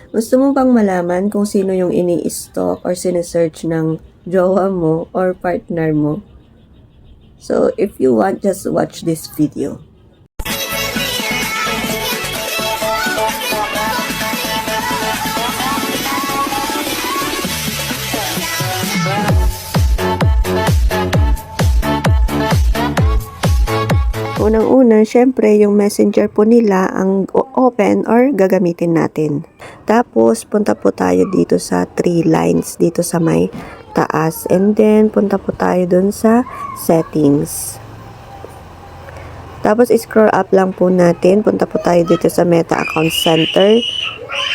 Gusto mo bang malaman kung sino yung ini-stalk or sinesearch ng jowa mo or partner mo? So, if you want, just watch this video. Unang-una, syempre, yung messenger po nila ang open or gagamitin natin. Tapos, punta po tayo dito sa 3 lines dito sa may taas. And then, punta po tayo dun sa settings. Tapos, scroll up lang po natin. Punta po tayo dito sa Meta Account Center.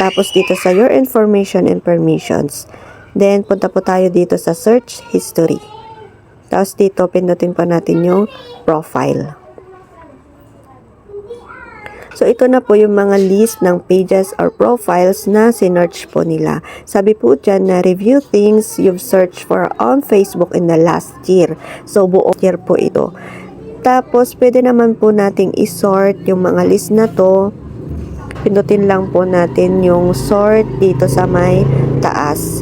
Tapos, dito sa Your Information and Permissions. Then, punta po tayo dito sa Search History. Tapos, dito, pindutin pa natin yung Profile. So, ito na po yung mga list ng pages or profiles na sinearch po nila. Sabi po dyan na review things you've searched for on Facebook in the last year. So, buong year po ito. Tapos, pwede naman po nating isort yung mga list na to. Pindutin lang po natin yung sort dito sa may taas.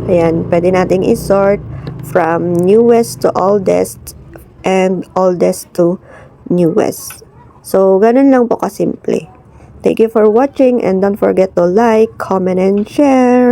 Ayan, pwede nating isort from newest to oldest and oldest to newest. So, ganun lang po kasimple. Thank you for watching and don't forget to like, comment, and share.